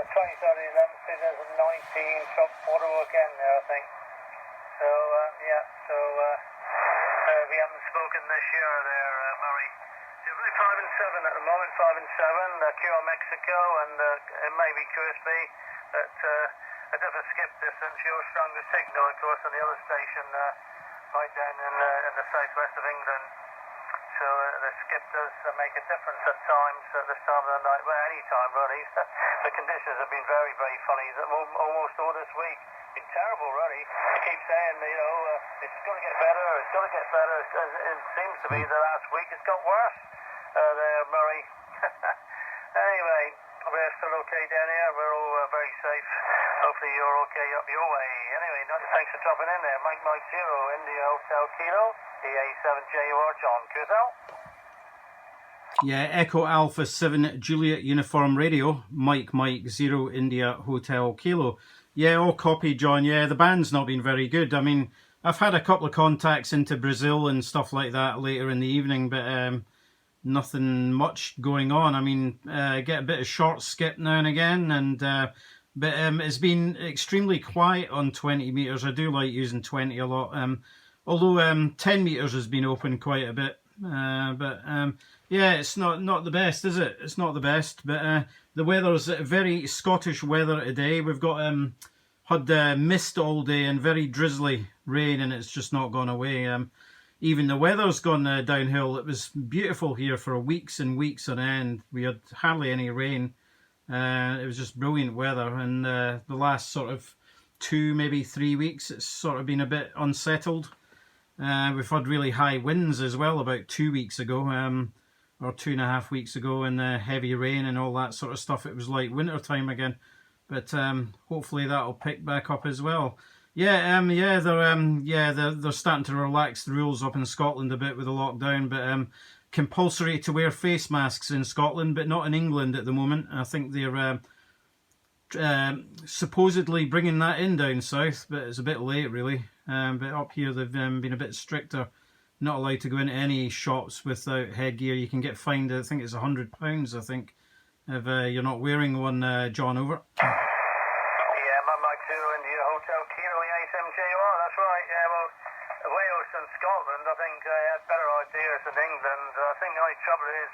the 23rd of 11th, 2019, Trump Waterwork End there, I think. So, we haven't spoken this year there, Murray. You're really 5 and 7 at the moment, 5 and 7, Cure Mexico, and it may be QSB, but a bit of a skip distance, your strongest signal, of course, on the other station, right down in the southwest of England. So the skip does make a difference at times at this time of the night, well, any time really. The conditions have been very, very funny, almost all this week. Been terrible really. I keep saying, it's going to get better, it's going to get better. It seems to be the last week it's got worse there, Murray. Anyway, we're still okay down here, we're all very safe. Hopefully you're okay up your way. Anyway, thanks for dropping in there. Mike 0, India Hotel Kilo, EA7JUR, John Curthell. Yeah, Echo Alpha 7 Juliet Uniform Radio, Mike 0 India Hotel Kilo. Yeah, all copy, John. Yeah, the band's not been very good. I mean, I've had a couple of contacts into Brazil and stuff like that later in the evening, but nothing much going on. I mean, get a bit of short skip now and again, and but it's been extremely quiet on 20 meters. I do like using 20 a lot, although 10 meters has been open quite a bit. Yeah, it's not the best, is it? It's not the best, but the weather's very Scottish weather today. We've got had mist all day and very drizzly rain, and it's just not gone away. Even the weather's gone downhill. It was beautiful here for weeks and weeks on end. We had hardly any rain. It was just brilliant weather, and the last sort of 2, maybe 3 weeks, it's sort of been a bit unsettled. We've had really high winds as well about 2 weeks ago, or 2.5 weeks ago, and heavy rain and all that sort of stuff. It was like winter time again, but hopefully that'll pick back up as well. Yeah, they're starting to relax the rules up in Scotland a bit with the lockdown, but compulsory to wear face masks in Scotland, but not in England at the moment. I think they're supposedly bringing that in down south, but it's a bit late really. But up here they've been a bit stricter. Not allowed to go into any shops without headgear. You can get fined, I think it's £100, I think, if you're not wearing one, John, over. Yeah, Mike 0 India Hotel Kilo, EA7JUR, that's right. Yeah, well, Wales and Scotland, I think, have better ideas than England. I think the only trouble is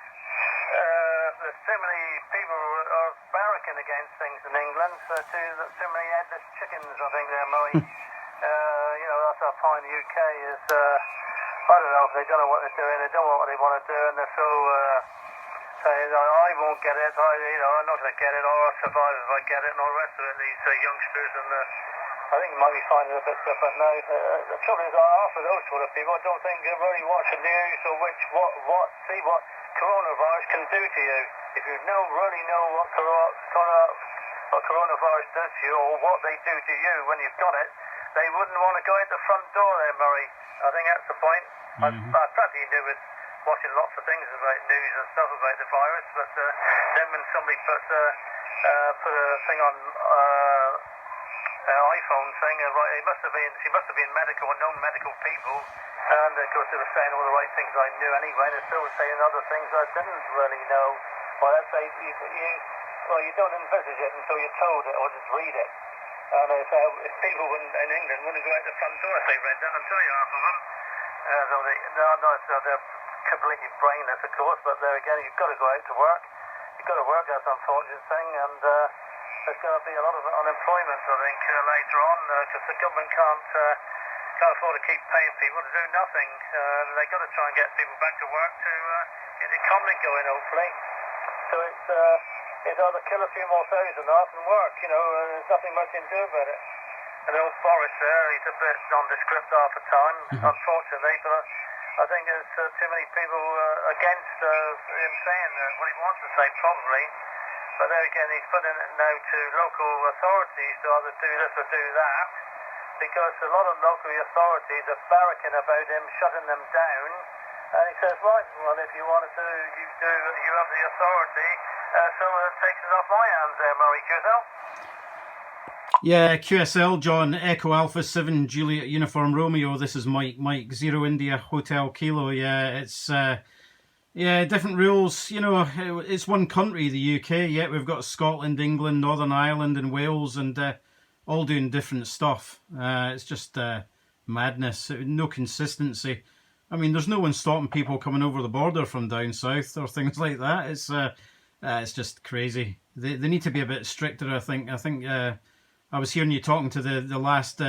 there's too many people are barracking against things in England, too many headless chickens, I think, there, Murray. That's how I find the UK is, I don't know, they don't know what they're doing, they don't know what they want to do, and they're so saying, I won't get it, I'm not going to get it, or I'll survive if I get it, and all the rest of it, these youngsters, and I think you might be finding it a bit different now. The trouble is, after those sort of people, I don't think they really watch the news, or see what coronavirus can do to you. If you really know what coronavirus does to you, or what they do to you when you've got it, they wouldn't want to go out the front door there, Murray. I think that's the point. I perhaps you do with watching lots of things about news and stuff about the virus, but then when somebody put a thing on iPhone thing, right, she must have been medical and known medical people, and of course they were saying all the right things I knew anyway, and they're still saying other things I didn't really know. Well, let's say you don't envisage it until you're told it or just read it. And if people in England wouldn't go out the front door if they read that, I'll tell you half of them. They're completely brainless, of course, but there again, you've got to go out to work. You've got to work, that's an unfortunate thing, and there's going to be a lot of unemployment, I think, later on, because the government can't afford to keep paying people to do nothing. They've got to try and get people back to work to get the economy going, hopefully. So it's either kill a few more thousand off and work, there's nothing much you can do about it. And old Boris there, he's a bit nondescript half the time, unfortunately, but I think there's too many people against him saying what he wants to say, probably. But there again, he's putting it now to local authorities to either do this or do that, because a lot of local authorities are barracking about him, shutting them down. And he says, right, well, if you want to do, you have the authority, so it takes it off my hands there, Murray QSL. Yeah, QSL, John, Echo Alpha 7 Juliet Uniform Romeo. This is Mike 0 India Hotel Kilo. Yeah, it's Yeah, different rules. You know, it's one country, the UK, yet we've got Scotland, England, Northern Ireland, and Wales, and all doing different stuff. It's just madness. No consistency. I mean, there's no one stopping people coming over the border from down south or things like that. It's just crazy. They need to be a bit stricter. I think. I was hearing you talking to the last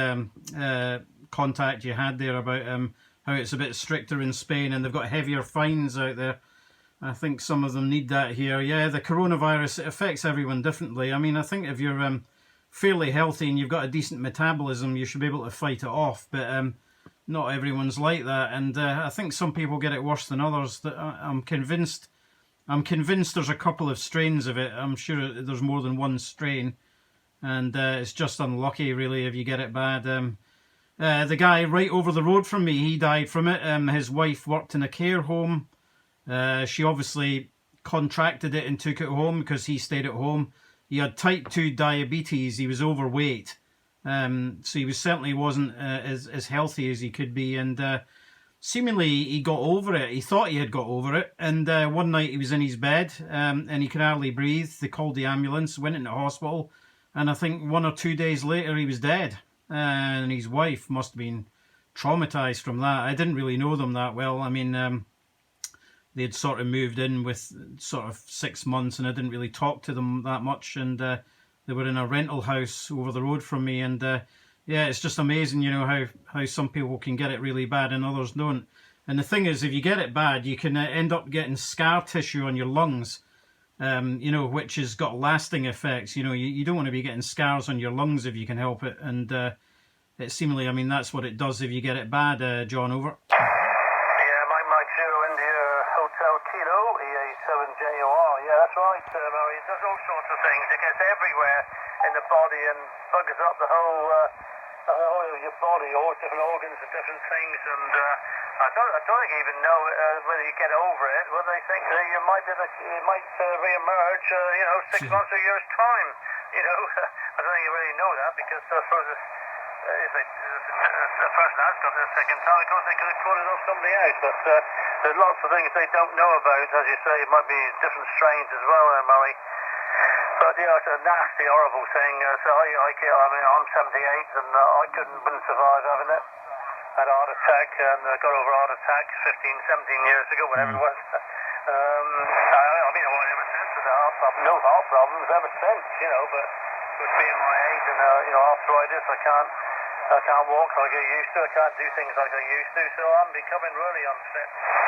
contact you had there about how it's a bit stricter in Spain and they've got heavier fines out there. I think some of them need that here. Yeah, the coronavirus, it affects everyone differently. I mean, I think if you're fairly healthy and you've got a decent metabolism, you should be able to fight it off. But not everyone's like that, and I think some people get it worse than others. That I'm convinced. I'm convinced there's a couple of strains of it. I'm sure there's more than one strain, and it's just unlucky, really, if you get it bad. The guy right over the road from me, he died from it. His wife worked in a care home. She obviously contracted it and took it home because he stayed at home. He had type 2 diabetes. He was overweight. So he certainly wasn't as healthy as he could be. And seemingly he got over it. He thought he had got over it. And one night he was in his bed and he could hardly breathe. They called the ambulance, went into hospital. And I think 1 or 2 days later he was dead. And his wife must have been traumatized from that. I didn't really know them that well. I mean, they'd sort of moved in with sort of 6 months and I didn't really talk to them that much. And they were in a rental house over the road from me. And yeah, it's just amazing, you know, how some people can get it really bad and others don't. And the thing is, if you get it bad, you can end up getting scar tissue on your lungs. You know, which has got lasting effects. You know, you don't want to be getting scars on your lungs if you can help it. And it seemingly, I mean, that's what it does if you get it bad, John, over. Yeah, Mike 0 India Hotel Kilo, EA7JUR. Yeah, that's right, Murray. It does all sorts of things. It gets everywhere in the body and bugs up the whole of your body, all different organs and different things. And I don't think even know whether you get over it, whether they think that you might re-emerge, you know, 6 months or a year's time. You know, I don't think you really know that because I suppose if a person has got it a second time, of course they could have caught it off somebody else. But there's lots of things they don't know about. As you say, it might be different strains as well, Murray. But yeah, it's a nasty, horrible thing. So I mean, I'm 78 and I wouldn't survive having it. Had a heart attack and got over a heart attack 15, 17 years ago, whatever it was. I've been alright ever since with the heart problem. No heart problems ever since, you know, but with being my age and, you know, arthritis, I can't walk like I used to. I can't do things like I used to, so I'm becoming really unfit.